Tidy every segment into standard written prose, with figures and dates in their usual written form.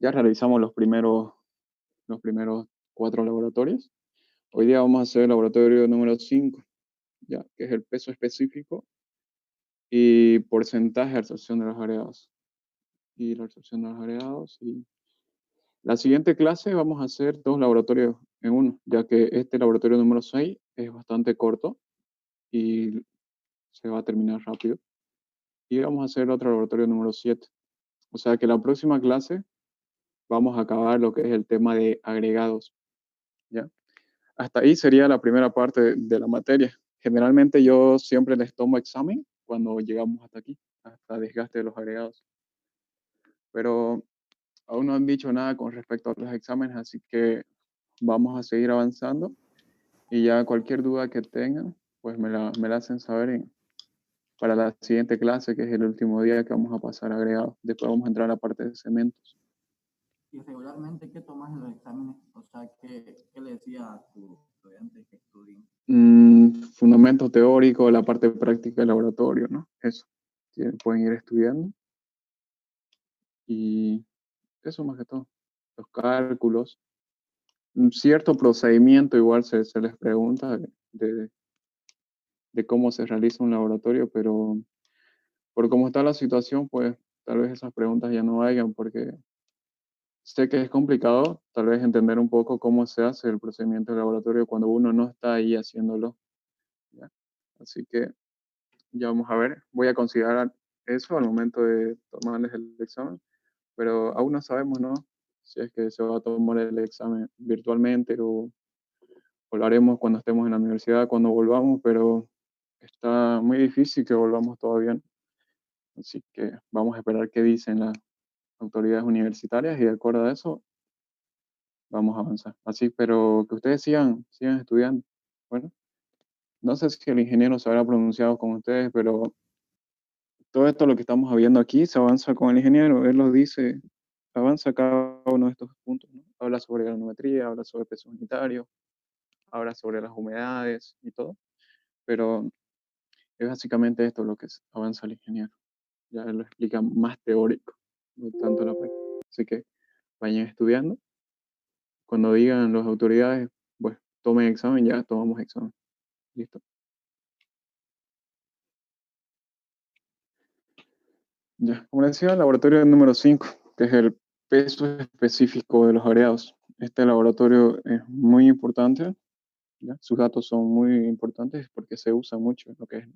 Ya realizamos los primeros 4 laboratorios. Hoy día vamos a hacer el laboratorio número 5, ya, que es el peso específico y porcentaje de absorción de los agregados. Y la absorción de los agregados. Y la siguiente clase vamos a hacer 2 laboratorios en uno, ya que este laboratorio número 6 es bastante corto y se va a terminar rápido. Y vamos a hacer otro laboratorio número 7. O sea que la próxima clase vamos a acabar lo que es el tema de agregados, ¿ya? Hasta ahí sería la primera parte de la materia. Generalmente yo siempre les tomo examen cuando llegamos hasta aquí, hasta desgaste de los agregados. Pero aún no han dicho nada con respecto a los exámenes, así que vamos a seguir avanzando y ya cualquier duda que tengan, pues me la hacen saber para la siguiente clase, que es el último día que vamos a pasar agregados. Después vamos a entrar a la parte de cementos. ¿Y regularmente qué tomas en los exámenes? O sea, ¿qué le decía a tus estudiantes que estudien? Fundamento teórico, la parte práctica del laboratorio, ¿no? Eso. Pueden ir estudiando. Y eso más que todo. Los cálculos. Un cierto procedimiento igual se les pregunta de cómo se realiza un laboratorio, pero por cómo está la situación, pues tal vez esas preguntas ya no hayan, porque sé que es complicado tal vez entender un poco cómo se hace el procedimiento del laboratorio cuando uno no está ahí haciéndolo, ¿ya? Así que ya vamos a ver. Voy a considerar eso al momento de tomarles el examen, pero aún no sabemos, ¿no? Si es que se va a tomar el examen virtualmente o lo haremos cuando estemos en la universidad, cuando volvamos, pero está muy difícil que volvamos todavía, ¿no? Así que vamos a esperar qué dicen las autoridades universitarias y de acuerdo a eso vamos a avanzar. Así, pero que ustedes sigan estudiando. Bueno, no sé si el ingeniero se habrá pronunciado con ustedes, pero todo esto lo que estamos viendo aquí se avanza con el ingeniero. Él nos dice, avanza cada uno de estos puntos, ¿no? Habla sobre granometría, habla sobre peso unitario, habla sobre las humedades y todo, pero es básicamente esto lo que avanza el ingeniero. Ya él lo explica más teórico, no tanto la práctica. Así que vayan estudiando. Cuando digan las autoridades, pues tomen examen, ya tomamos examen. Listo. Ya, como les decía, el laboratorio número 5, que es el peso específico de los agregados. Este laboratorio es muy importante, ¿ya? Sus datos son muy importantes porque se usa mucho en lo que es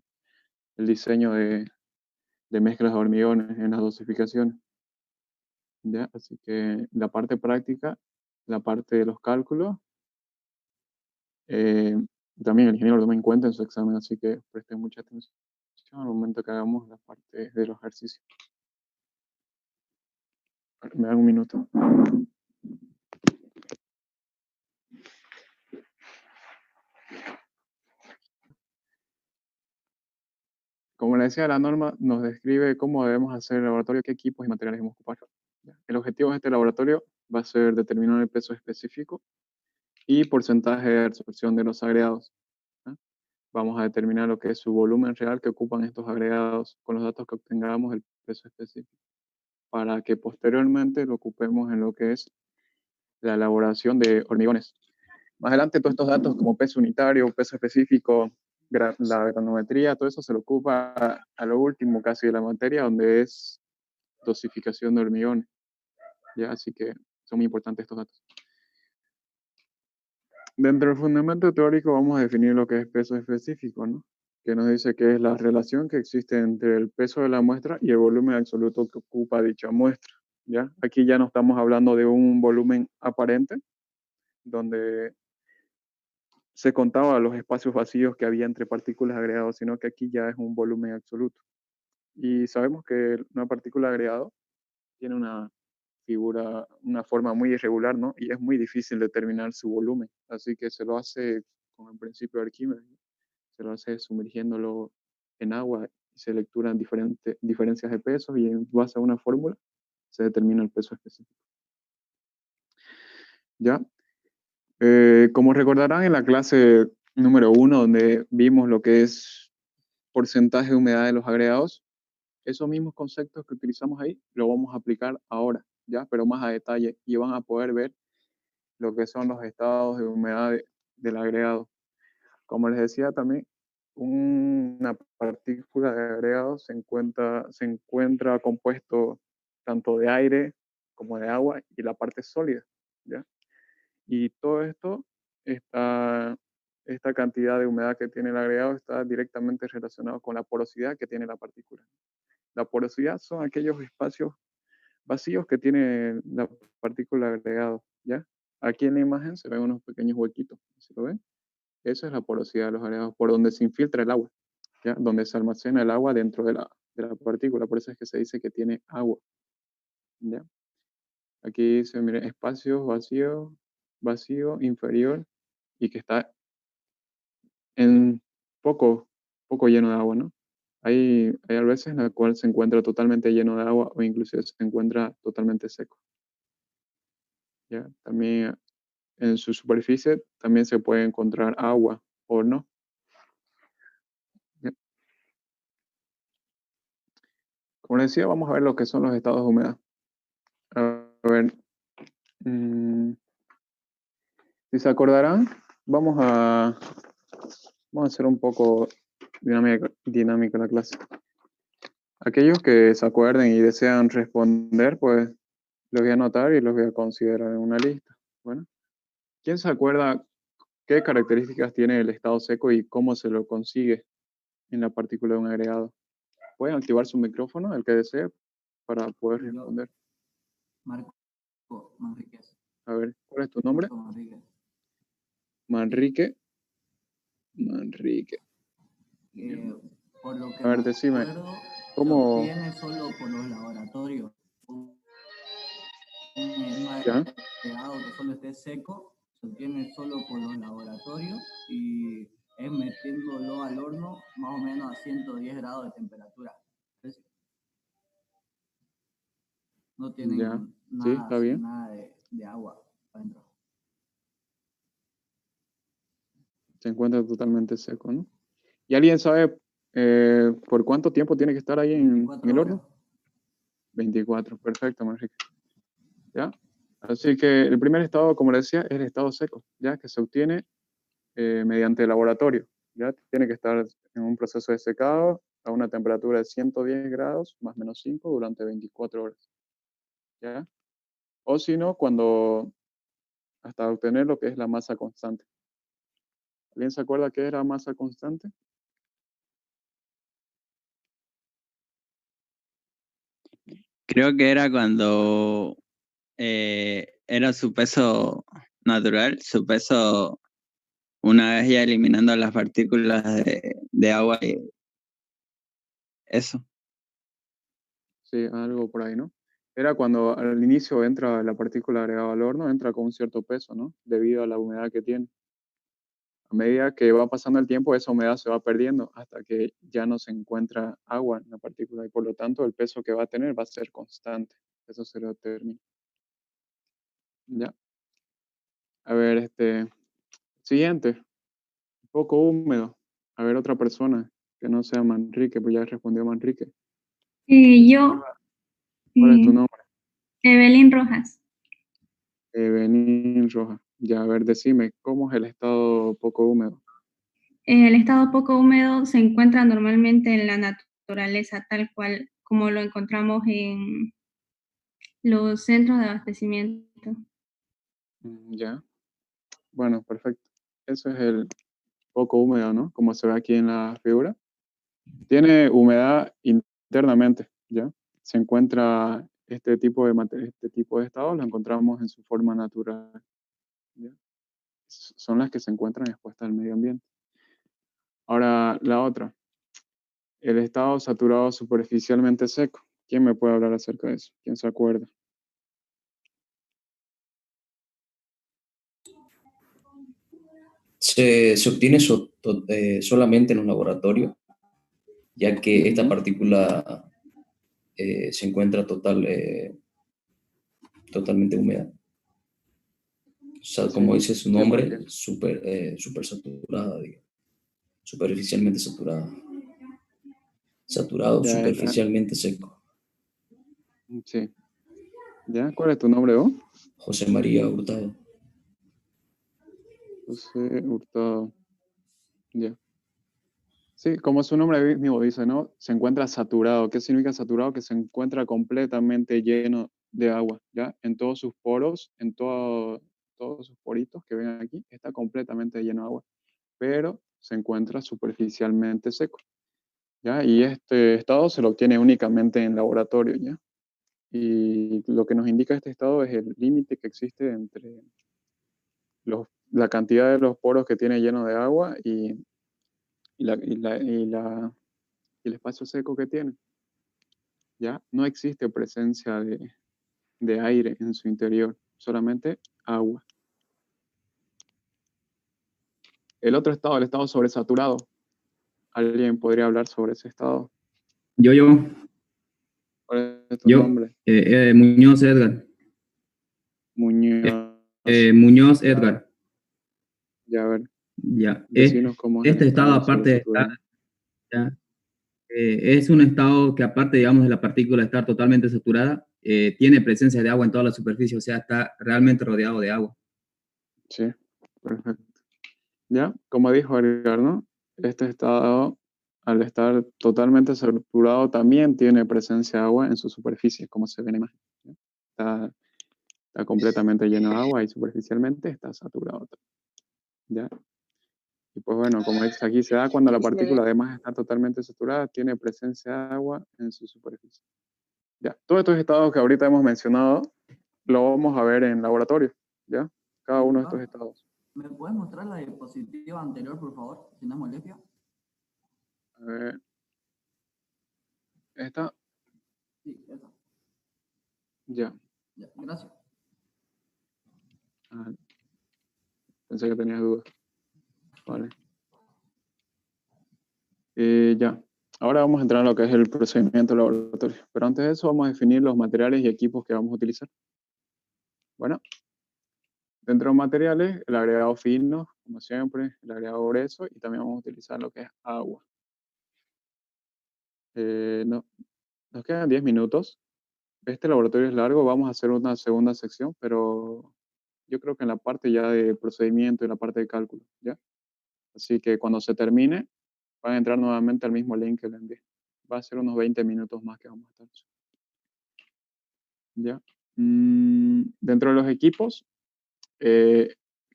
el diseño de mezclas de hormigones en las dosificaciones, ¿ya? Así que la parte práctica, la parte de los cálculos, eh, también el ingeniero lo toma en cuenta en su examen, así que presten mucha atención al momento que hagamos la parte de los ejercicios. Me dan un minuto. Como le decía, la norma nos describe cómo debemos hacer el laboratorio, qué equipos y materiales debemos ocupar. El objetivo de este laboratorio va a ser determinar el peso específico y porcentaje de absorción de los agregados, ¿ya? Vamos a determinar lo que es su volumen real que ocupan estos agregados con los datos que obtengamos del peso específico, para que posteriormente lo ocupemos en lo que es la elaboración de hormigones. Más adelante todos estos datos como peso unitario, peso específico, la granometría, todo eso se lo ocupa a lo último casi de la materia, donde es dosificación de hormigones, ¿ya? Así que son muy importantes estos datos. Dentro del fundamento teórico vamos a definir lo que es peso específico, ¿no? Que nos dice que es la relación que existe entre el peso de la muestra y el volumen absoluto que ocupa dicha muestra, ¿ya? Aquí ya no estamos hablando de un volumen aparente, donde se contaba los espacios vacíos que había entre partículas agregadas, sino que aquí ya es un volumen absoluto. Y sabemos que una partícula agregada tiene una figura, una forma muy irregular, ¿no? Y es muy difícil determinar su volumen. Así que se lo hace con el principio de Arquímedes, ¿no? Se lo hace sumergiéndolo en agua y se lecturan diferentes diferencias de pesos y en base a una fórmula se determina el peso específico. ¿Ya? Como recordarán en la clase número 1, donde vimos lo que es porcentaje de humedad de los agregados, esos mismos conceptos que utilizamos ahí lo vamos a aplicar ahora, ¿ya? Pero más a detalle, y van a poder ver lo que son los estados de humedad del agregado. Como les decía también, una partícula de agregado se encuentra compuesto tanto de aire como de agua y la parte sólida, ¿ya? Y todo esto, está, esta cantidad de humedad que tiene el agregado está directamente relacionado con la porosidad que tiene la partícula. La porosidad son aquellos espacios vacíos que tiene la partícula agregado, ¿ya? Aquí en la imagen se ven unos pequeños huequitos, ¿se lo ven? Esa es la porosidad de los agregados, por donde se infiltra el agua, ¿ya? Donde se almacena el agua dentro de la partícula, por eso es que se dice que tiene agua, ¿ya? Aquí dice, miren, espacio vacío, vacío, inferior, y que está en poco, poco lleno de agua, ¿no? Hay veces en la cual se encuentra totalmente lleno de agua o incluso se encuentra totalmente seco, ¿ya? También en su superficie también se puede encontrar agua o no, ¿ya? Como les decía, vamos a ver lo que son los estados de humedad. A ver, mm, si se acordarán, vamos a hacer un poco dinámica la clase. Aquellos que se acuerden y desean responder, pues los voy a anotar y los voy a considerar en una lista. Bueno, ¿quién se acuerda qué características tiene el estado seco y cómo se lo consigue en la partícula de un agregado? Pueden activar su micrófono, el que desee, para poder Yo, responder. Marco Manríquez. A ver, ¿cuál es tu nombre? Marco Manríquez. Sí. Manrique. Manrique. Eh, por lo que A me ver, decime, acuerdo, se ¿cómo? obtiene solo por los laboratorios. Un ¿Ya? agregado que solo esté seco se obtiene solo por los laboratorios y es metiéndolo al horno más o menos a 110 grados de temperatura. No Ya. tienen Sí, nada está así, bien. nada de agua adentro. Se encuentra totalmente seco, ¿no? ¿Y alguien sabe por cuánto tiempo tiene que estar ahí en 24 el horas. horno? 24, perfecto, Manrique. ¿Ya? Así que el primer estado, como le decía, es el estado seco, ¿ya? Que se obtiene mediante el laboratorio, ¿ya? Tiene que estar en un proceso de secado a una temperatura de 110 grados, más o menos 5, durante 24 horas, ¿ya? O si no, hasta obtener lo que es la masa constante. ¿Alguien se acuerda qué era masa constante? Creo que era cuando era su peso natural, su peso una vez ya eliminando las partículas de agua y eso. Sí, algo por ahí, ¿no? Era cuando al inicio entra la partícula agregada al horno, entra con un cierto peso, ¿no? Debido a la humedad que tiene. A medida que va pasando el tiempo, esa humedad se va perdiendo hasta que ya no se encuentra agua en la partícula y por lo tanto el peso que va a tener va a ser constante. Eso se lo determina. ¿Ya? A ver, siguiente, un poco húmedo. A ver, otra persona que no sea Manrique, pues ya respondió Manrique. Yo, ¿Cuál es tu eh, nombre? Evelyn Rojas. Benín Roja. Ya, a ver, decime, ¿cómo es el estado poco húmedo? El estado poco húmedo se encuentra normalmente en la naturaleza, tal cual como lo encontramos en los centros de abastecimiento. Ya, bueno, perfecto. Eso es el poco húmedo, ¿no? Como se ve aquí en la figura. Tiene humedad internamente, ¿ya? Se encuentra este tipo de estados, lo encontramos en su forma natural, ¿ya? Son las que se encuentran expuestas al medio ambiente. Ahora, la otra, el estado saturado superficialmente seco. ¿Quién me puede hablar acerca de eso? ¿Quién se acuerda? Se obtiene solamente en un laboratorio, ya que esta Ujú. partícula se encuentra totalmente húmeda. O sea, Sí, como dice su sí, porque nombre, súper saturada, digamos. Superficialmente saturada. Saturado, ya está, superficialmente seco. sí. ¿Ya? ¿Cuál es tu nombre vos? José María Hurtado. José Hurtado. Ya. Sí, como su nombre mismo dice, ¿no? Se encuentra saturado. ¿Qué significa saturado? Que se encuentra completamente lleno de agua, ¿ya? En todos sus poros, todos sus poritos que ven aquí, está completamente lleno de agua, pero se encuentra superficialmente seco, ¿ya? Y este estado se lo obtiene únicamente en laboratorio, ¿ya? Y lo que nos indica este estado es el límite que existe entre la cantidad de los poros que tiene lleno de agua y la, y la, y la y el espacio seco que tiene. ¿Ya? No existe presencia de aire en su interior, solamente agua. El otro estado, el estado sobresaturado. ¿Alguien podría hablar sobre ese estado? Yo, ¿Cuál es tu nombre? Muñoz Edgar. Muñoz. Muñoz Edgar. Ya, a ver, Ya. decinos cómo es el Este estado, estado aparte de estar, sobresaturado. ya, es un estado que, aparte, digamos, de la partícula estar totalmente saturada, tiene presencia de agua en toda la superficie, o sea, está realmente rodeado de agua. Sí, perfecto. Ya, como dijo Edgar, ¿no? Este estado, al estar totalmente saturado, también tiene presencia de agua en su superficie, como se ve en la imagen. ¿Ya? Está completamente lleno de agua y superficialmente está saturado. ¿Ya? Y pues bueno, como dice aquí, se da cuando la partícula además está totalmente saturada, tiene presencia de agua en su superficie. Ya, todos estos estados que ahorita hemos mencionado, lo vamos a ver en laboratorio, ¿ya? Cada uno de estos estados. ¿Me puedes mostrar la diapositiva anterior, por favor? Si no es molestia. A ver, esta, Sí, esa. ya. Ya, gracias. Ah, pensé que tenías dudas. Vale. Ya. Ahora vamos a entrar en lo que es el procedimiento laboratorio. Pero antes de eso vamos a definir los materiales y equipos que vamos a utilizar. Bueno, dentro de los materiales, el agregado fino, como siempre, el agregado grueso, y también vamos a utilizar lo que es agua. No, nos quedan 10 minutos. Este laboratorio es largo, vamos a hacer una segunda sección, pero yo creo que en la parte ya de procedimiento y la parte de cálculo, ¿ya? Así que cuando se termine, van a entrar nuevamente al mismo link que le envié. Va a ser unos 20 minutos más que vamos a estar. ¿Ya? Dentro de los equipos,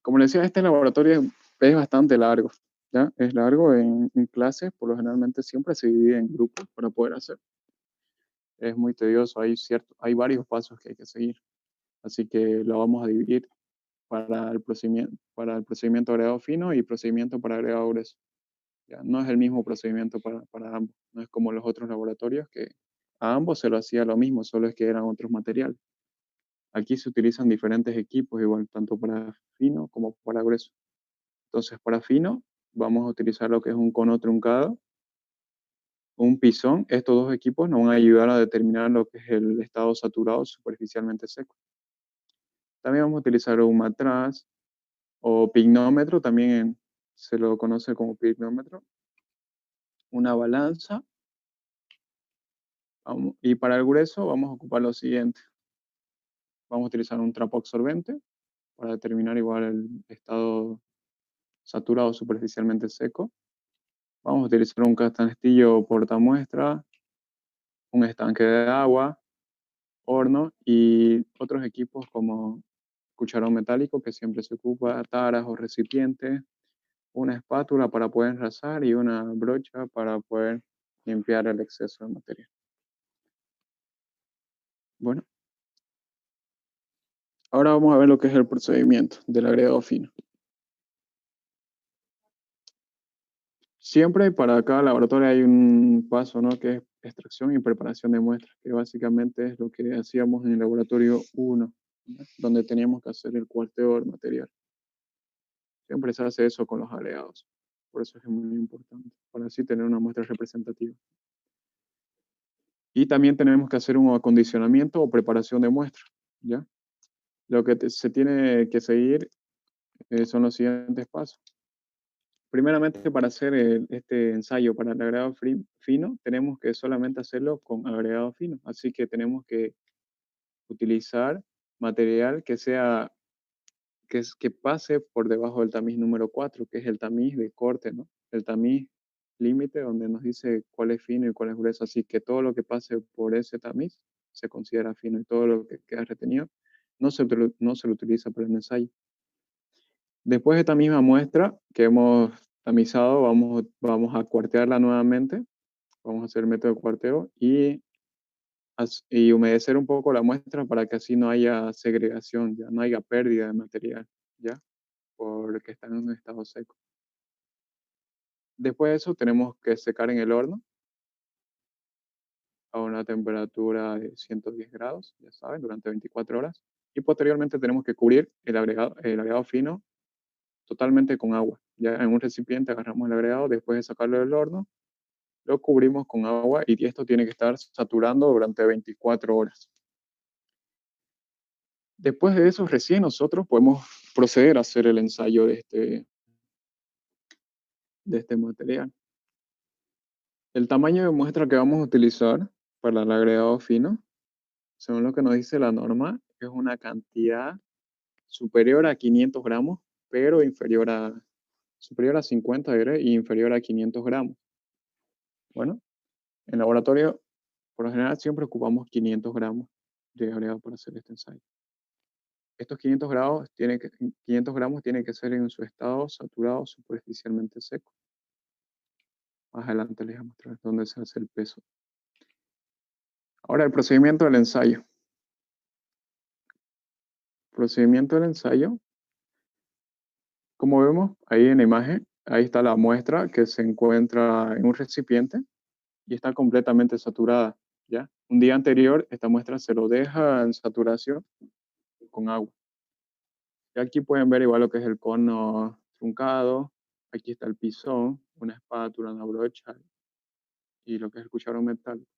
como les decía, este laboratorio es bastante largo, ¿ya? Es largo en clases, por lo generalmente siempre se divide en grupos para poder hacer. Es muy tedioso, hay varios pasos que hay que seguir. Así que lo vamos a dividir para el procedimiento agregado fino y procedimiento para agregado grueso. ¿Ya? No es el mismo procedimiento para ambos. No es como los otros laboratorios que a ambos se lo hacía lo mismo, solo es que eran otros materiales. Aquí se utilizan diferentes equipos, igual, tanto para fino como para grueso. Entonces, para fino, vamos a utilizar lo que es un cono truncado, un pisón. Estos dos equipos nos van a ayudar a determinar lo que es el estado saturado superficialmente seco. También vamos a utilizar un matraz o pignómetro, también se lo conoce como pignómetro, una balanza, y para el grueso vamos a ocupar lo siguiente. Vamos a utilizar un trapo absorbente para determinar igual el estado saturado superficialmente seco. Vamos a utilizar un canastillo portamuestra, un estanque de agua, horno y otros equipos como cucharón metálico que siempre se ocupa, taras o recipientes, una espátula para poder enrasar y una brocha para poder limpiar el exceso de material. Bueno, ahora vamos a ver lo que es el procedimiento del agregado fino. Siempre para cada laboratorio hay un paso, ¿no? Que es extracción y preparación de muestras, que básicamente es lo que hacíamos en el laboratorio 1, ¿no? Donde teníamos que hacer el cuarteo del material. Siempre se hace eso con los agregados. Por eso es muy importante, para así tener una muestra representativa. Y también tenemos que hacer un acondicionamiento o preparación de muestra, ¿ya? Lo que se tiene que seguir son los siguientes pasos. Primeramente, para hacer este ensayo para el agregado fino, tenemos que solamente hacerlo con agregado fino. Así que tenemos que utilizar material que pase por debajo del tamiz número 4, que es el tamiz de corte, ¿no? El tamiz límite donde nos dice cuál es fino y cuál es grueso. Así que todo lo que pase por ese tamiz se considera fino y todo lo que queda retenido no se lo utiliza para el ensayo. Después de esta misma muestra que hemos tamizado, vamos a cuartearla nuevamente. Vamos a hacer el método de cuarteo y humedecer un poco la muestra para que así no haya segregación, ya no haya pérdida de material, ¿ya? Porque está en un estado seco. Después de eso tenemos que secar en el horno a una temperatura de 110 grados, ya saben, durante 24 horas. Y posteriormente tenemos que cubrir el agregado fino totalmente con agua. Ya en un recipiente agarramos el agregado, después de sacarlo del horno, lo cubrimos con agua y esto tiene que estar saturando durante 24 horas. Después de eso, recién nosotros podemos proceder a hacer el ensayo de este material. El tamaño de muestra que vamos a utilizar para el agregado fino, según lo que nos dice la norma, es una cantidad superior a 500 gramos, pero superior a 50 y inferior a 500 gramos. Bueno, en laboratorio, por lo general, siempre ocupamos 500 gramos de agregado para hacer este ensayo. Estos 500 gramos tienen que ser en su estado saturado superficialmente seco. Más adelante les voy a mostrar dónde se hace el peso. Ahora el procedimiento del ensayo. Procedimiento del ensayo. Como vemos ahí en la imagen, ahí está la muestra que se encuentra en un recipiente y está completamente saturada, ¿ya? Un día anterior esta muestra se lo deja en saturación con agua. Y aquí pueden ver igual lo que es el cono truncado. Aquí está el pisón, una espátula, una brocha y lo que es el cucharón metálico.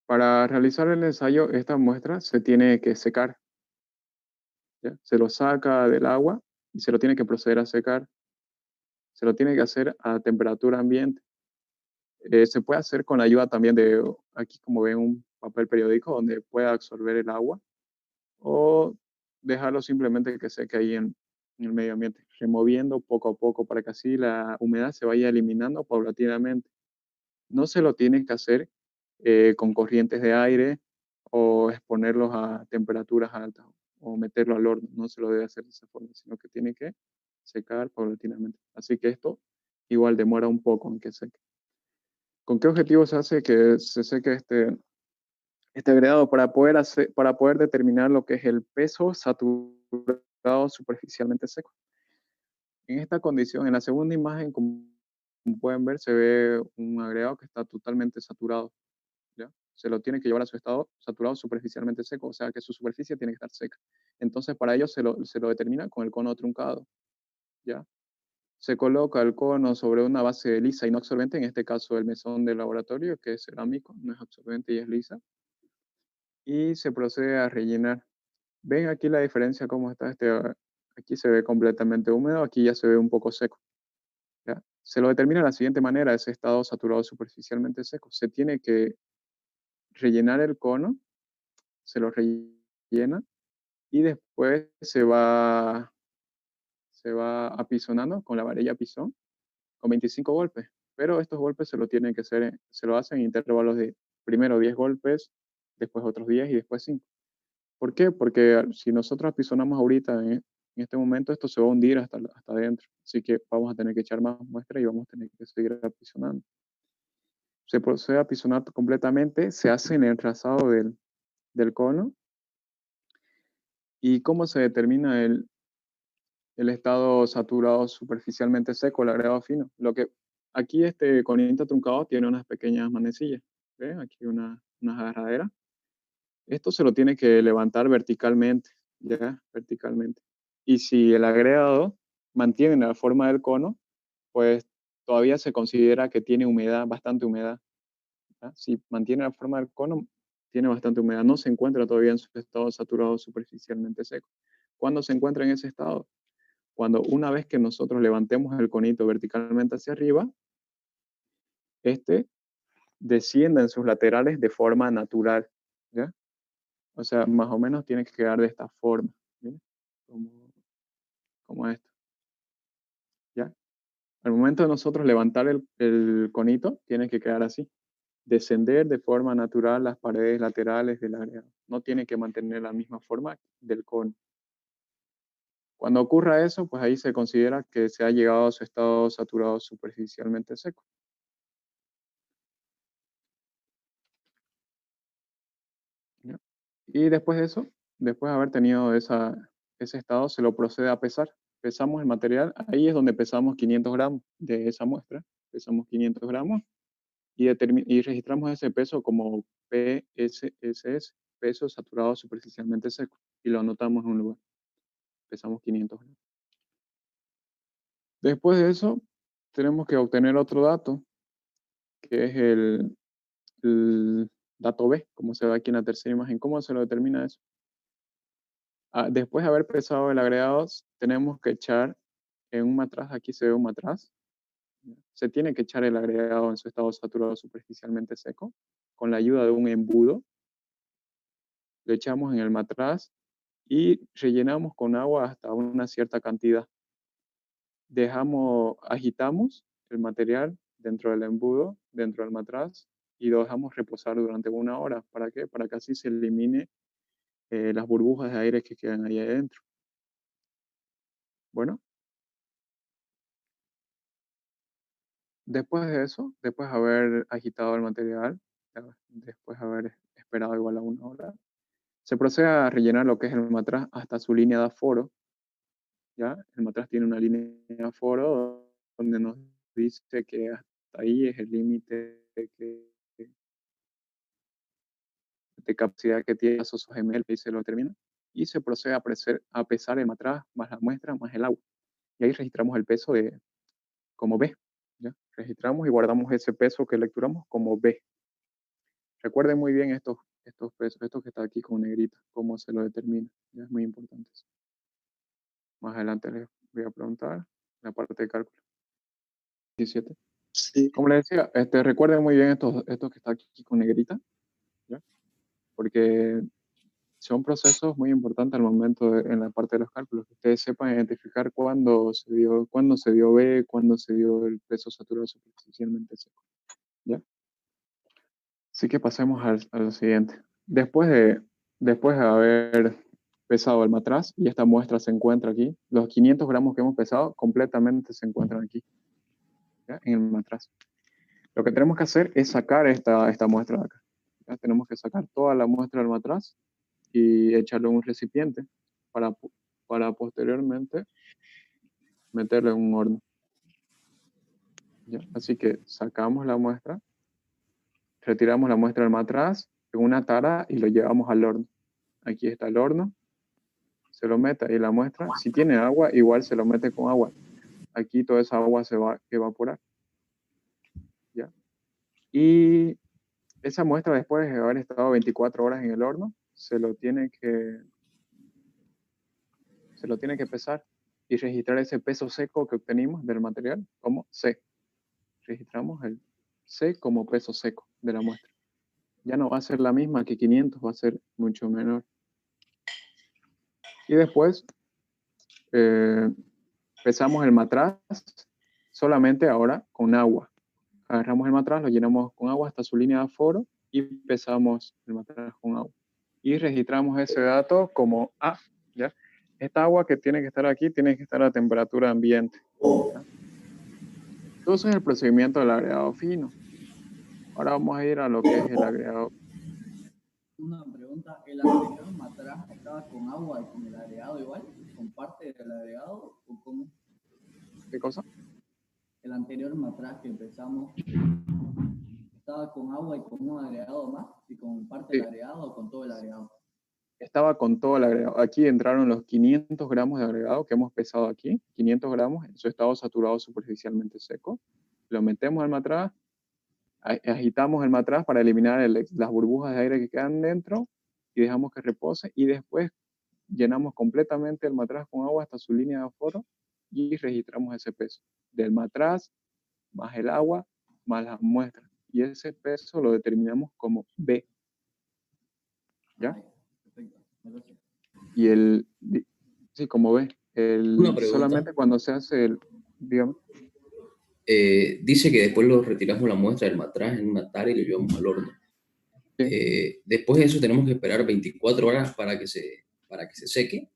Para realizar el ensayo, esta muestra se tiene que secar, ¿ya? Se lo saca del agua y se lo tiene que proceder a secar. Se lo tiene que hacer a temperatura ambiente. Se puede hacer con la ayuda también de, aquí como ven, un papel periódico donde pueda absorber el agua o dejarlo simplemente que seque ahí en el medio ambiente, removiendo poco a poco para que así la humedad se vaya eliminando paulatinamente. No se lo tiene que hacer con corrientes de aire o exponerlos a temperaturas altas o meterlo al horno. No se lo debe hacer de esa forma, sino que tiene que secar paulatinamente. Así que esto igual demora un poco en que seque. ¿Con qué objetivo se hace que se seque este agregado? Para poder determinar lo que es el peso saturado superficialmente seco. En esta condición, en la segunda imagen, como pueden ver, se ve un agregado que está totalmente saturado, ¿ya? Se lo tiene que llevar a su estado saturado superficialmente seco, o sea que su superficie tiene que estar seca. Entonces, para ello se lo determina con el cono truncado, ¿ya? Se coloca el cono sobre una base lisa y no absorbente, en este caso el mesón del laboratorio, que es cerámico, no es absorbente y es lisa. Y se procede a rellenar. ¿Ven aquí la diferencia cómo está aquí se ve completamente húmedo, aquí ya se ve un poco seco, ¿ya? Se lo determina de la siguiente manera, ese estado saturado superficialmente seco. Se tiene que rellenar el cono, se lo rellena y después se va apisonando con la varilla pisón con 25 golpes. Pero estos golpes se lo hacen en intervalos de primero 10 golpes, después otros 10 y después 5. ¿Por qué? Porque si nosotros apisonamos ahorita en este momento, esto se va a hundir hasta adentro. Así que vamos a tener que echar más muestra y vamos a tener que seguir apisonando. Se procede a apisonar completamente, se hace en el trazado del cono. ¿Y cómo se determina el estado saturado superficialmente seco, el agregado fino? Aquí este conito truncado tiene unas pequeñas manecillas. ¿Ven? Aquí unas agarraderas. Esto se lo tiene que levantar verticalmente, ¿ya? Verticalmente. Y si el agregado mantiene la forma del cono, pues todavía se considera que tiene humedad, bastante humedad, ¿ya? Si mantiene la forma del cono, tiene bastante humedad. No se encuentra todavía en su estado saturado superficialmente seco. ¿Cuándo se encuentra en ese estado? Cuando una vez que nosotros levantemos el conito verticalmente hacia arriba, este descienda en sus laterales de forma natural, O sea, más o menos tiene que quedar de esta forma, ¿bien? Como esto, ¿ya? Al momento de nosotros levantar el conito, tiene que quedar así. Descender de forma natural las paredes laterales del agregado. No tiene que mantener la misma forma del cono. Cuando ocurra eso, pues ahí se considera que se ha llegado a su estado saturado superficialmente seco. ¿Ya? Y después de eso, después de haber tenido ese estado, se lo procede a pesar. Pesamos el material, ahí es donde pesamos 500 gramos de esa muestra. Pesamos 500 gramos y registramos ese peso como PSSS, peso saturado superficialmente seco, y lo anotamos en un lugar. Pesamos 500 gramos. Después de eso, tenemos que obtener otro dato, que es el dato B, como se ve aquí en la tercera imagen. ¿Cómo se lo determina eso? Después de haber pesado el agregado, tenemos que echar en un matraz, aquí se ve un matraz, se tiene que echar el agregado en su estado saturado superficialmente seco, con la ayuda de un embudo. Lo echamos en el matraz y rellenamos con agua hasta una cierta cantidad. Agitamos el material dentro del embudo, dentro del matraz, y lo dejamos reposar durante 1 hora. ¿Para qué? Para que así se elimine las burbujas de aire que quedan ahí adentro. Bueno, después de eso, después de haber agitado el material, después de haber esperado igual a 1 hora, se procede a rellenar lo que es el matraz hasta su línea de aforo. ¿Ya? El matraz tiene una línea de aforo donde nos dice que hasta ahí es el límite de capacidad que tiene esos ml y se lo termina. Y se procede a pesar el matraz más la muestra más el agua. Y ahí registramos el peso como B. ¿Ya? Registramos y guardamos ese peso que lecturamos como B. Recuerden muy bien estos pesos, esto que está aquí con negrita, cómo se lo determina. ¿Ya? Es muy importante eso. Más adelante les voy a preguntar la parte de cálculo. 17. Sí. Como les decía, recuerden muy bien esto que está aquí con negrita, ¿ya? Porque son procesos muy importantes al momento en la parte de los cálculos, que ustedes sepan identificar cuándo se dio B, cuándo se dio el peso saturado superficialmente seco, ¿ya? Así que pasemos a lo siguiente. Después de haber pesado el matraz, y esta muestra se encuentra aquí, los 500 gramos que hemos pesado completamente se encuentran aquí, ¿ya? En el matraz. Lo que tenemos que hacer es sacar esta muestra de acá. ¿Ya? Tenemos que sacar toda la muestra del matraz y echarlo en un recipiente para posteriormente meterlo en un horno. ¿Ya? Así que sacamos la muestra, retiramos la muestra del matraz en una tara y lo llevamos al horno. Aquí está el horno, se lo mete ahí la muestra. Si tiene agua, igual se lo mete con agua. Aquí toda esa agua se va a evaporar. ¿Ya? Y esa muestra, después de haber estado 24 horas en el horno, se lo tiene que pesar y registrar ese peso seco que obtenimos del material como C. Registramos el C como peso seco de la muestra. Ya no va a ser la misma que 500, va a ser mucho menor. Y después pesamos el matraz solamente ahora con agua. Agarramos el matraz, lo llenamos con agua hasta su línea de aforo y pesamos el matraz con agua. Y registramos ese dato como A. ¿Ya? Esta agua que tiene que estar aquí tiene que estar a temperatura ambiente. ¿Ya? Entonces el procedimiento del agregado fino. Ahora vamos a ir a lo que es el agregado. Una pregunta, ¿el anterior matraz estaba con agua y con el agregado igual? ¿Con parte del agregado o cómo? ¿Qué cosa? El anterior matraz que empezamos estaba con agua y con un agregado más, y con parte del agregado o con todo el agregado. Estaba con todo el agregado. Aquí entraron los 500 gramos de agregado que hemos pesado aquí, 500 gramos en su estado saturado superficialmente seco. Lo metemos al matraz, agitamos el matraz para eliminar las burbujas de aire que quedan dentro y dejamos que repose y después llenamos completamente el matraz con agua hasta su línea de aforo y registramos ese peso del matraz más el agua más las muestras y ese peso lo determinamos como B. ¿Ya? Y sí, como ves, Una pregunta. solamente cuando se hace digamos, Dice que después lo retiramos la muestra del matraz en una tara y lo llevamos al horno. Sí. Después de eso tenemos que esperar 24 horas para que se seque.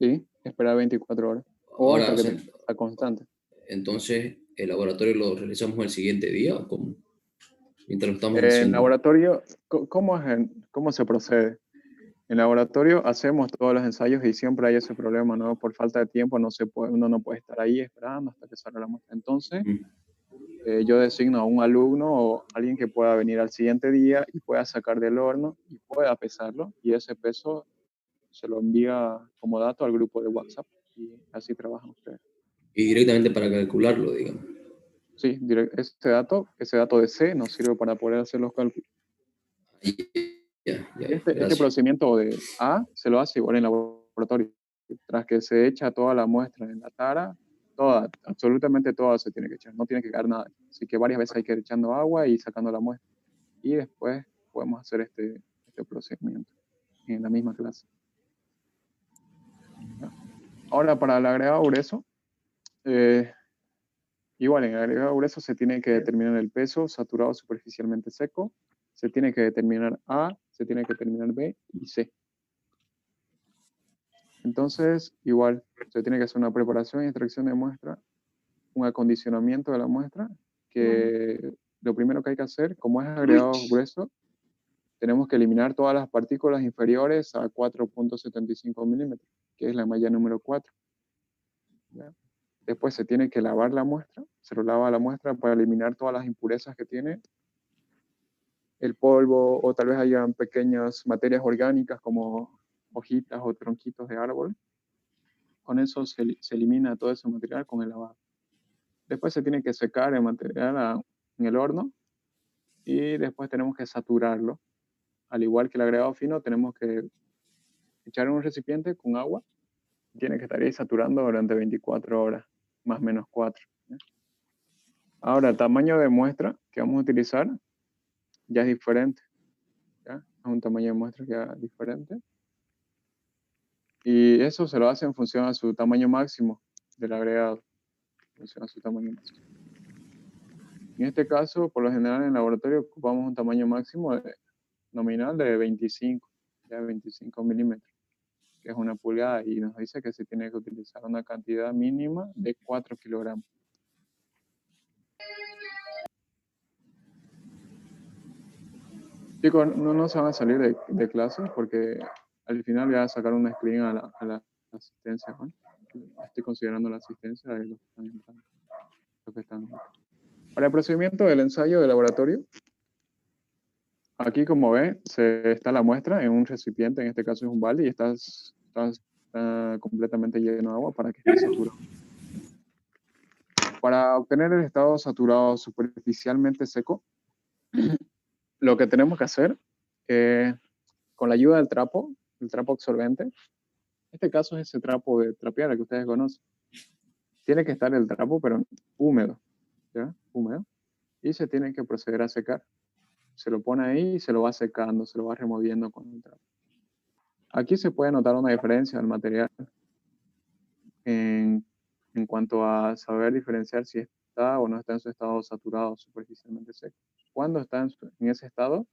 sí, esperar 24 horas. O Ahora, hasta o que sea, sea constante. entonces, ¿el laboratorio lo realizamos el siguiente día o cómo? Mientras lo estamos En haciendo. laboratorio, ¿cómo se procede? En laboratorio hacemos todos los ensayos y siempre hay ese problema, ¿no? Por falta de tiempo uno no puede estar ahí esperando hasta que salga la muestra. Entonces, yo designo a un alumno o alguien que pueda venir al siguiente día y pueda sacar del horno y pueda pesarlo, y ese peso se lo envía como dato al grupo de WhatsApp, y así trabajan ustedes. Y directamente para calcularlo, digamos. Sí, ese dato de C nos sirve para poder hacer los cálculos. Ya, Este gracias. procedimiento de A se lo hace igual en laboratorio. Tras que se echa toda la muestra en la tara, absolutamente toda se tiene que echar, no tiene que quedar nada. Así que varias veces hay que ir echando agua y sacando la muestra. Y después podemos hacer este procedimiento en la misma clase. ¿Ya? Ahora, para el agregado grueso, igual en el agregado grueso se tiene que determinar el peso saturado superficialmente seco, se tiene que determinar A, se tiene que determinar B y C. Entonces, igual, se tiene que hacer una preparación y extracción de muestra, un acondicionamiento de la muestra, que lo primero que hay que hacer, como es agregado grueso, tenemos que eliminar todas las partículas inferiores a 4.75 milímetros, que es la malla número 4. ¿Ya? Después se tiene que lavar la muestra, se lo lava la muestra para eliminar todas las impurezas que tiene, el polvo, o tal vez hayan pequeñas materias orgánicas como hojitas o tronquitos de árbol. Con eso se elimina todo ese material con el lavado. Después se tiene que secar el material en el horno y después tenemos que saturarlo. Al igual que el agregado fino, tenemos que echar en un recipiente con agua. Tiene que estar ahí saturando durante 24 horas, más o menos 4. ¿Ya? Ahora, el tamaño de muestra que vamos a utilizar ya es diferente. ¿Ya? Es un tamaño de muestra ya diferente. Y eso se lo hace en función a su tamaño máximo del agregado. En función a su tamaño máximo. En este caso, por lo general en el laboratorio ocupamos un tamaño máximo nominal de 25 milímetros, que es una pulgada, y nos dice que se tiene que utilizar una cantidad mínima de 4 kilogramos. Chicos, no se van a salir de clase porque al final voy a sacar una screen a la asistencia, ¿no? Estoy considerando la asistencia de los que están entrando. Para el procedimiento del ensayo de laboratorio, aquí como ven, está la muestra en un recipiente, en este caso es un balde, y está completamente lleno de agua para que esté saturado. Para obtener el estado saturado superficialmente seco, lo que tenemos que hacer, con la ayuda del trapo, el trapo absorbente, en este caso es ese trapo de trapear que ustedes conocen, tiene que estar el trapo, pero húmedo, ¿ya? Húmedo, y se tiene que proceder a secar. Se lo pone ahí y se lo va secando, se lo va removiendo con el trapo. Aquí se puede notar una diferencia del material en cuanto a saber diferenciar si está o no está en su estado saturado superficialmente seco. Cuando está en ese estado,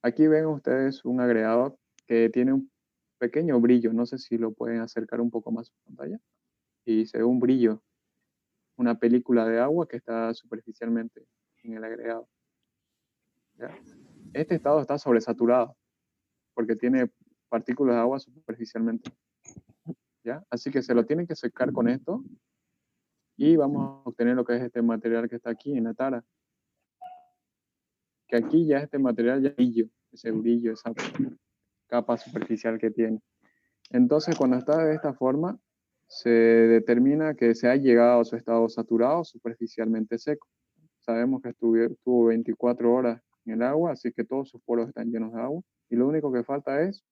aquí ven ustedes un agregado que tiene un pequeño brillo, no sé si lo pueden acercar un poco más a su pantalla, y se ve un brillo, una película de agua que está superficialmente en el agregado. ¿Ya? Este estado está sobresaturado porque tiene partículas de agua superficialmente. ¿Ya? Así que se lo tienen que secar con esto y vamos a obtener lo que es este material que está aquí en la tara. Que aquí ya este material ya brillo, ese brillo, esa capa superficial que tiene. Entonces, cuando está de esta forma, se determina que se ha llegado a su estado saturado superficialmente seco. Sabemos que estuvo 24 horas en el agua, así que todos sus poros están llenos de agua. Y lo único que falta es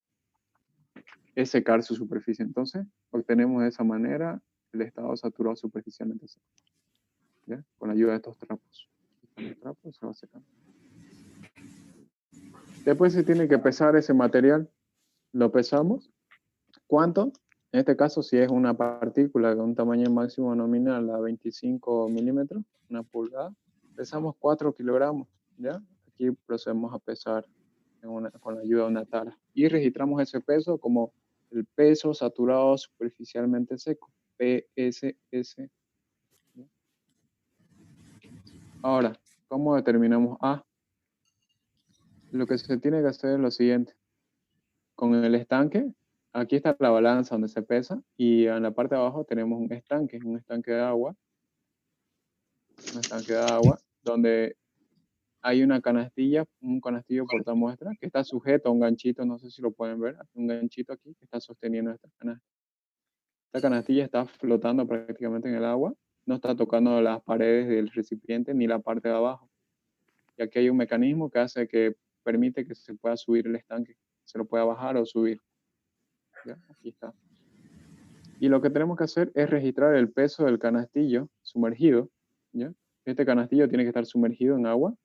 secar su superficie. Entonces, obtenemos de esa manera el estado saturado superficialmente seco. ¿Ya? Con la ayuda de estos trapos. Los trapos se va secando. Después se tiene que pesar ese material. lo pesamos. ¿Cuánto? En este caso, si es una partícula de un tamaño máximo nominal a 25 milímetros, una pulgada, pesamos 4 kilogramos, ¿ya? Aquí procedemos a pesar con la ayuda de una tara. Y registramos ese peso como el peso saturado superficialmente seco, PSS. ¿Ya? Ahora, ¿cómo determinamos A? Lo que se tiene que hacer es lo siguiente. Con el estanque, aquí está la balanza donde se pesa, y en la parte de abajo tenemos un estanque de agua, donde hay una canastilla, un canastillo portamuestra, que está sujeto a un ganchito, no sé si lo pueden ver, un ganchito aquí que está sosteniendo esta canastilla. Esta canastilla está flotando prácticamente en el agua, no está tocando las paredes del recipiente ni la parte de abajo. Y aquí hay un mecanismo que hace que permite que se pueda subir el estanque, se lo pueda bajar o subir. ¿Ya? Aquí está. Y lo que tenemos que hacer es registrar el peso del canastillo sumergido. ¿Ya? Este canastillo tiene que estar sumergido en agua,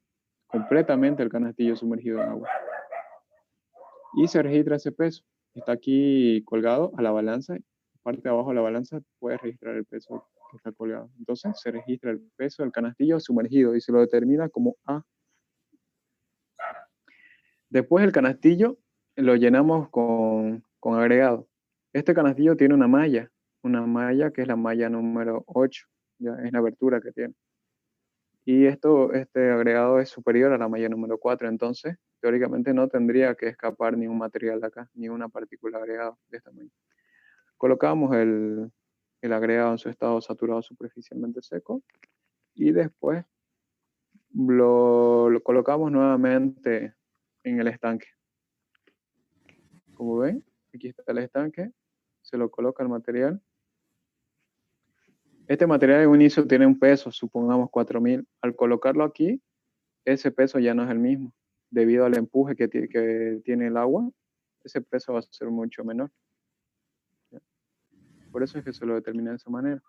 completamente el canastillo sumergido en agua. Y se registra ese peso. Está aquí colgado a la balanza. Parte de abajo de la balanza puede registrar el peso que está colgado. Entonces se registra el peso del canastillo sumergido y se lo determina como A. Después el canastillo lo llenamos con agregado. Este canastillo tiene una malla que es la malla número 8, ya es la abertura que tiene. Y este agregado es superior a la malla número 4, entonces teóricamente no tendría que escapar ningún material de acá, ni una partícula agregada de esta manera. Colocamos el agregado en su estado saturado superficialmente seco y después lo colocamos nuevamente en el estanque. Como ven, aquí está el estanque, se lo coloca el material. Este material en un inicio tiene un peso, supongamos 4000. Al colocarlo aquí, ese peso ya no es el mismo. Debido al empuje que tiene el agua, ese peso va a ser mucho menor. ¿Ya? Por eso es que se lo determina de esa manera.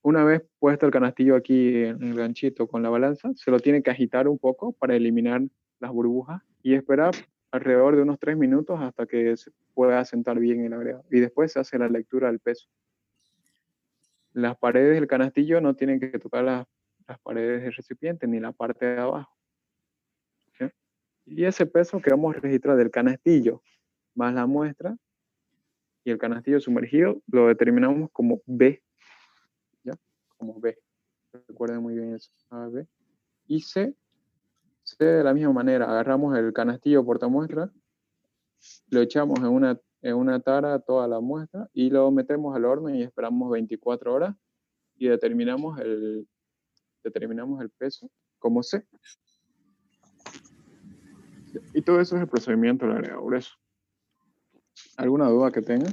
Una vez puesto el canastillo aquí en el ganchito con la balanza, se lo tiene que agitar un poco para eliminar las burbujas y esperar alrededor de unos 3 minutos hasta que se pueda asentar bien el agregado. Y después se hace la lectura del peso. Las paredes del canastillo no tienen que tocar las paredes del recipiente ni la parte de abajo. ¿Sí? Y ese peso que vamos a registrar del canastillo más la muestra y el canastillo sumergido lo determinamos como B. ¿Ya? Como B. Recuerden muy bien eso. A, B. Y C de la misma manera. Agarramos el canastillo portamuestra, lo echamos en una tara toda la muestra y lo metemos al horno y esperamos 24 horas y determinamos el peso como C. Y todo eso es el procedimiento del agregado grueso. ¿Alguna duda que tengan?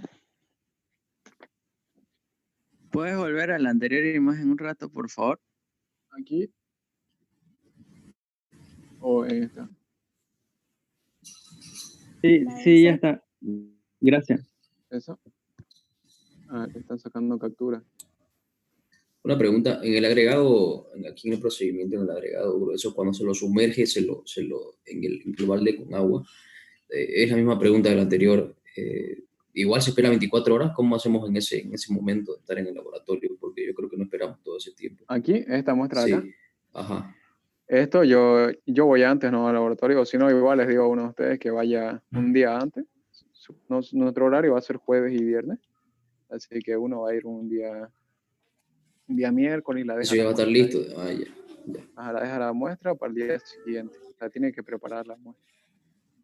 ¿Puedes volver a la anterior imagen un rato, por favor? Aquí o en esta. Sí, ya está. Gracias. ¿Esa? Ah, están sacando captura. Una pregunta, en el agregado, aquí en el procedimiento, en el agregado grueso, cuando se lo sumerge en el balde con agua, es la misma pregunta de la anterior. Igual se espera 24 horas, ¿cómo hacemos en ese momento de estar en el laboratorio? Porque yo creo que no esperamos todo ese tiempo. Aquí, esta muestra de acá. Sí, ajá. Esto yo voy antes, ¿no? Al laboratorio, o si no, igual les digo a uno de ustedes que vaya un día antes. Nuestro horario va a ser jueves y viernes, así que uno va a ir un día miércoles y la Eso deja ya la va a estar muestra listo. ahí. Ah, ya. Ajá, la deja la muestra para el día siguiente. O sea, tiene que preparar la muestra.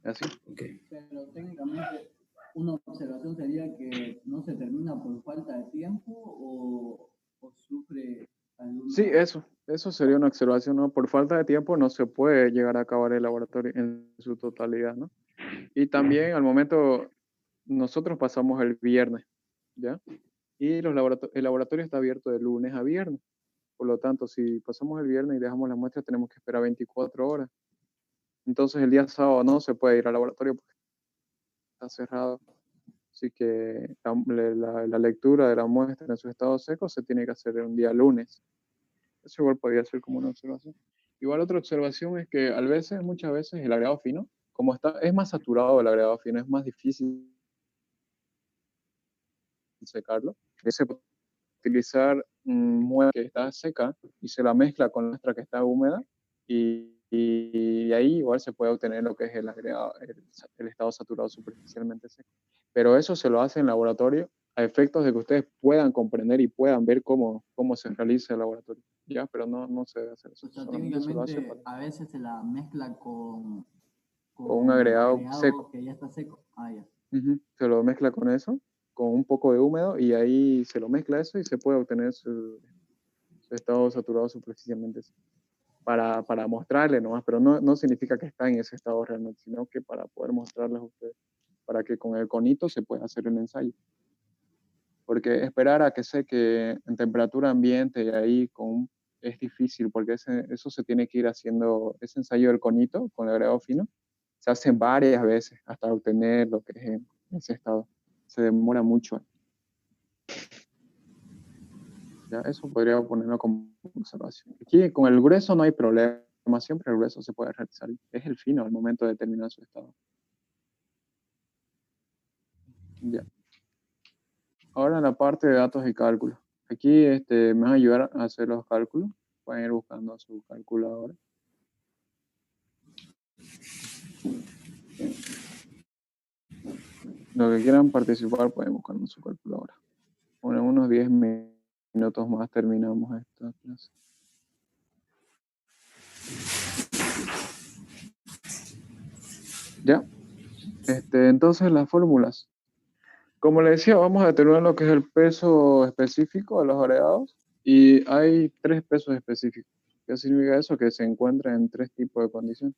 ¿Así? Okay. Pero técnicamente una observación sería que no se termina por falta de tiempo o sufre alguna... Sí, eso sería una observación, ¿no? Por falta de tiempo no se puede llegar a acabar el laboratorio en su totalidad, ¿no? Y también al momento, nosotros pasamos el viernes, ¿ya? Y el laboratorio está abierto de lunes a viernes. Por lo tanto, si pasamos el viernes y dejamos la muestra, tenemos que esperar 24 horas. Entonces el día sábado no se puede ir al laboratorio porque está cerrado. Así que la lectura de la muestra en su estado seco se tiene que hacer un día lunes. Eso igual podría ser como una observación. Igual otra observación es que muchas veces el agregado fino, como es más saturado el agregado fino, es más difícil secarlo. Se puede utilizar muestra que está seca y se la mezcla con muestra que está húmeda y ahí igual se puede obtener lo que es el agregado, el estado saturado superficialmente seco. Pero eso se lo hace en laboratorio a efectos de que ustedes puedan comprender y puedan ver cómo se realiza el laboratorio. ¿Ya? Pero no se debe hacer eso. O sea, Solamente se lo hace técnicamente a veces se la mezcla con un agregado seco. que ya está seco. Ah, ya. Se lo mezcla con eso, con un poco de húmedo, y ahí se lo mezcla eso y se puede obtener su estado saturado superficialmente seco. Para mostrarle nomás, pero no significa que está en ese estado realmente, sino que para poder mostrarles a ustedes, para que con el conito se pueda hacer el ensayo. Porque esperar a que seque en temperatura ambiente y ahí es difícil, porque eso se tiene que ir haciendo, ese ensayo del conito con el agregado fino, se hace varias veces hasta obtener lo que es ese estado. Se demora mucho. ¿Ya? Eso podría ponerlo como observación. Aquí con el grueso no hay problema, siempre el grueso se puede realizar. Es el fino al momento de determinar su estado. Ya. Ahora en la parte de datos y cálculos. Aquí me van a ayudar a hacer los cálculos. Pueden ir buscando su calculadora. Los que quieran participar pueden buscar su calculadora. Bueno, en unos 10 minutos más terminamos esta clase. Ya. Entonces las fórmulas. Como les decía, vamos a determinar lo que es el peso específico de los agregados. Y hay 3 pesos específicos. ¿Qué significa eso? Que se encuentran en 3 tipos de condiciones.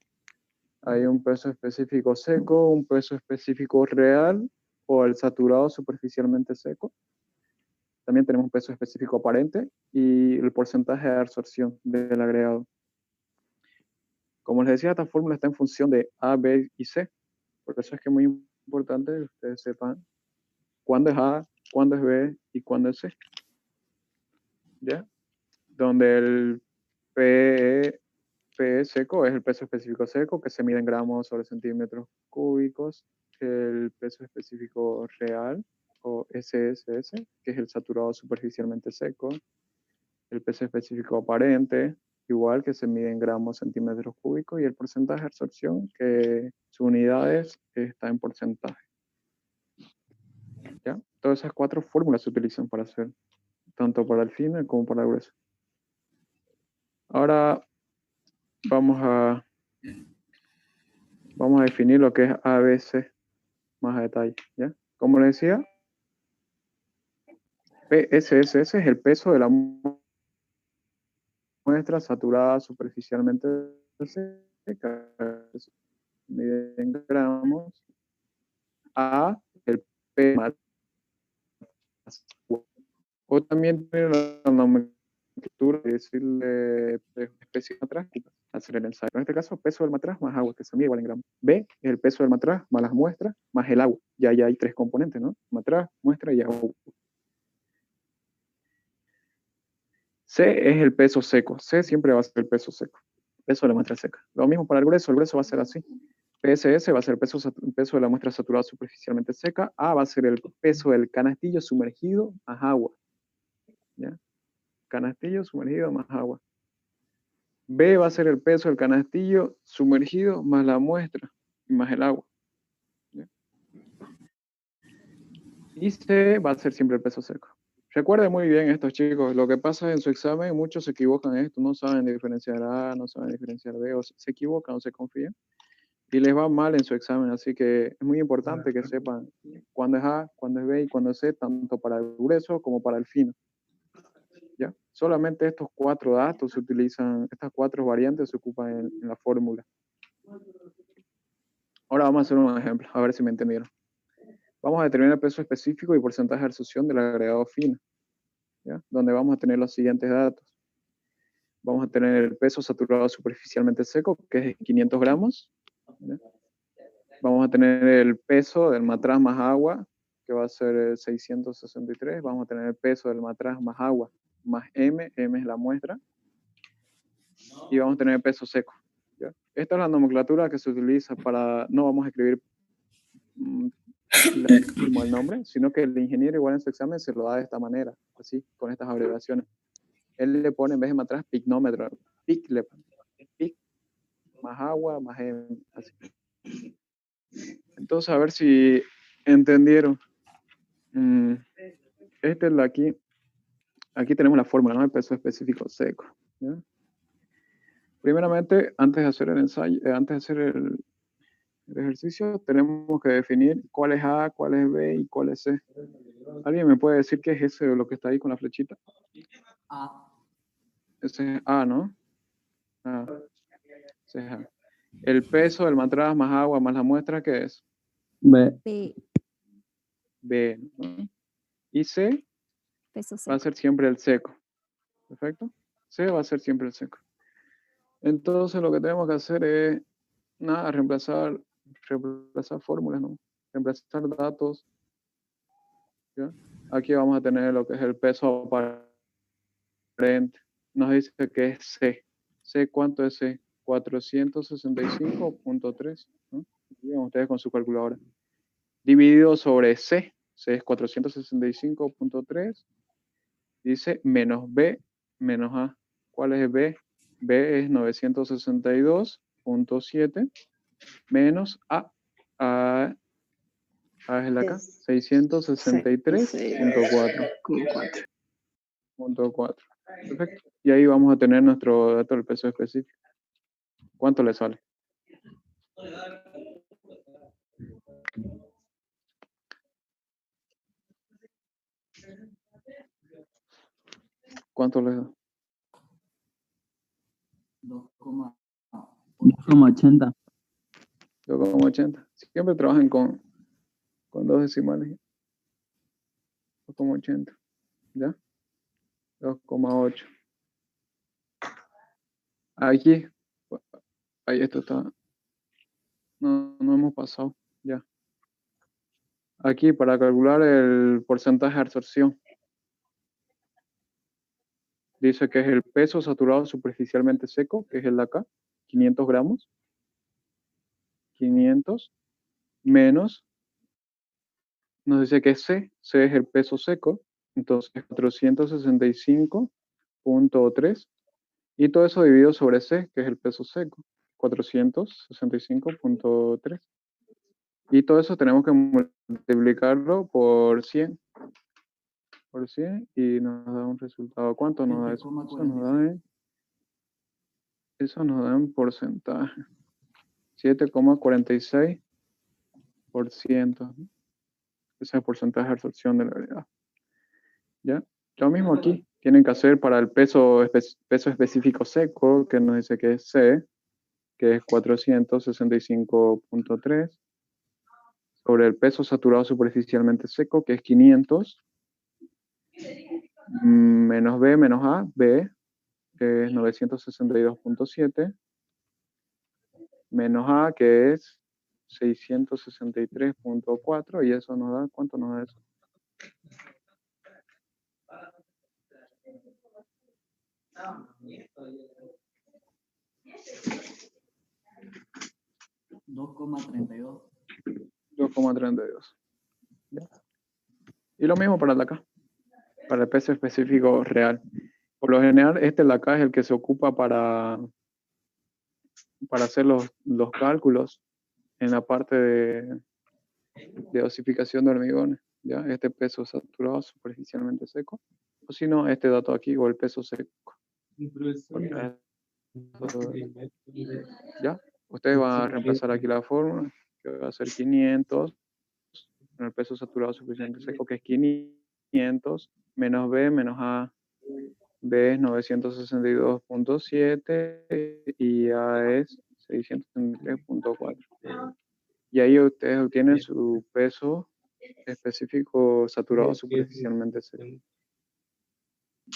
Hay un peso específico seco, un peso específico real o el saturado superficialmente seco. También tenemos un peso específico aparente y el porcentaje de absorción del agregado. Como les decía, esta fórmula está en función de A, B y C. Por eso es que es muy importante que ustedes sepan cuándo es A, cuándo es B y cuándo es C. ¿Ya? Donde el P seco es el peso específico seco, que se mide en gramos sobre centímetros cúbicos. El peso específico real, o SSS, que es el saturado superficialmente seco. El peso específico aparente, igual, que se mide en gramos centímetros cúbicos. Y el porcentaje de absorción, que su unidades está en porcentaje. ¿Ya? Todas esas 4 fórmulas se utilizan para hacer, tanto para el fino como para el grueso. Ahora vamos a definir lo que es ABC más a detalle, ¿ya? Como les decía, PSSS es el peso de la muestra saturada superficialmente seca, mide en gramos, a el P más. O también tiene la nomenclatura de decirle especie de matraz, hacer el ensayo. En este caso, peso del matraz más agua, que se mide igual en gramos. B es el peso del matraz más las muestras más el agua. Ya hay 3 componentes, ¿no? Matraz, muestra y agua. C es el peso seco. C siempre va a ser el peso seco. Peso de la muestra seca. Lo mismo para el grueso va a ser así. PSS va a ser el peso de la muestra saturada superficialmente seca. A va a ser el peso del canastillo sumergido más agua. ¿Ya? Canastillo sumergido más agua. B va a ser el peso del canastillo sumergido más la muestra y más el agua. ¿Ya? Y C va a ser siempre el peso seco. Recuerden muy bien estos chicos, lo que pasa en su examen, muchos se equivocan en esto, no saben diferenciar A, no saben diferenciar B, o se equivocan o se confían, y les va mal en su examen, así que es muy importante que sepan cuándo es A, cuándo es B y cuándo es C, tanto para el grueso como para el fino. ¿Ya? Solamente estos 4 datos se utilizan, estas 4 variantes se ocupan en la fórmula. Ahora vamos a hacer un ejemplo, a ver si me entendieron. Vamos a determinar el peso específico y porcentaje de absorción del agregado fino, ¿ya? Donde vamos a tener los siguientes datos. Vamos a tener el peso saturado superficialmente seco, que es 500 gramos. ¿Ya? Vamos a tener el peso del matraz más agua, que va a ser 663. Vamos a tener el peso del matraz más agua, más M es la muestra. Y vamos a tener el peso seco. ¿ya? Esta es la nomenclatura que se utiliza para, no vamos a escribir como el nombre, sino que el ingeniero igual en su examen se lo da de esta manera, así, con estas abreviaciones. Él le pone en vez de atrás pignómetro, pic le pone, pic, más agua, más así. Entonces, a ver si entendieron. Este es aquí tenemos la fórmula, ¿no? El peso específico seco, ¿ya? Primeramente, antes de hacer el ensayo, antes de hacer el ejercicio, tenemos que definir cuál es A, cuál es B y cuál es C. ¿Alguien me puede decir qué es ese o lo que está ahí con la flechita? A. Ese es A, ¿no? A. Ese es A. El peso del matraz más agua más la muestra, ¿qué es? B. B. B, ¿no? Y C Peso va a seco. ser siempre el seco. ¿Perfecto? C va a ser siempre el seco. Entonces lo que tenemos que hacer es, nada, reemplazar fórmulas, ¿no? Reemplazar datos. ¿Ya? Aquí vamos a tener lo que es el peso aparente. Nos dice que es C. ¿C cuánto es C? 465.3. ¿no? Digan ustedes con su calculadora. Dividido sobre C. C es 465.3. Dice menos B menos A. ¿Cuál es B? B es 962.7 menos A. A es la acá. 663.4. Perfecto. Y ahí vamos a tener nuestro dato del peso específico. ¿Cuánto le sale? ¿Cuánto le da? 2,80. 2,80. Siempre trabajan con dos decimales. 2,80. ¿Ya? 2,8. Aquí. Ahí esto está. No hemos pasado. Ya. Aquí para calcular el porcentaje de absorción. Dice que es el peso saturado superficialmente seco, que es el de acá, 500 gramos. 500 menos, nos dice que C es el peso seco, entonces 465.3, y todo eso dividido sobre C, que es el peso seco, 465.3. Y todo eso tenemos que multiplicarlo por 100. Por 100 y nos da un resultado. ¿Cuánto nos da eso? Eso nos da en porcentaje. 7,46%. Ese es el porcentaje de absorción del agregado. ¿Ya? Lo mismo aquí. Tienen que hacer para el peso específico seco, que nos dice que es C, que es 465.3, sobre el peso saturado superficialmente seco, que es 500, menos B menos A, B, que es 962.7, menos A, que es 663.4, y eso nos da, ¿cuánto nos da eso? $2,32. 2,32. ¿Ya? Y lo mismo para el de acá, para el peso específico real. Por lo general, este de acá es el que se ocupa para hacer los cálculos en la parte de dosificación de hormigones. ¿Ya? Este peso saturado superficialmente seco. O si no, este dato aquí, o el peso seco. ¿Ya? Ustedes van a reemplazar aquí la fórmula, que va a ser 500, en el peso saturado suficientemente seco, que es 500, menos B, menos A. B es 962.7 y A es 663.4. Y ahí ustedes obtienen su peso específico saturado superficialmente seco.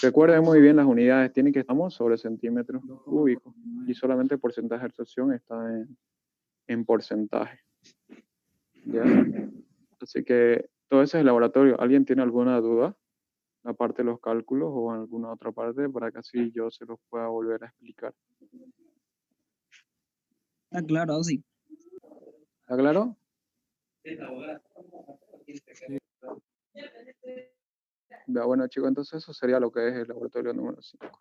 Recuerden muy bien las unidades, tienen que estamos sobre centímetros cúbicos y solamente el porcentaje de absorción está en porcentaje. ¿Ya? Así que todo ese es el laboratorio. ¿Alguien tiene alguna duda? Aparte de los cálculos o en alguna otra parte, para que así yo se los pueda volver a explicar. Ah, claro, sí. ¿Está claro? Ya, bueno, chicos, entonces eso sería lo que es el laboratorio número 5.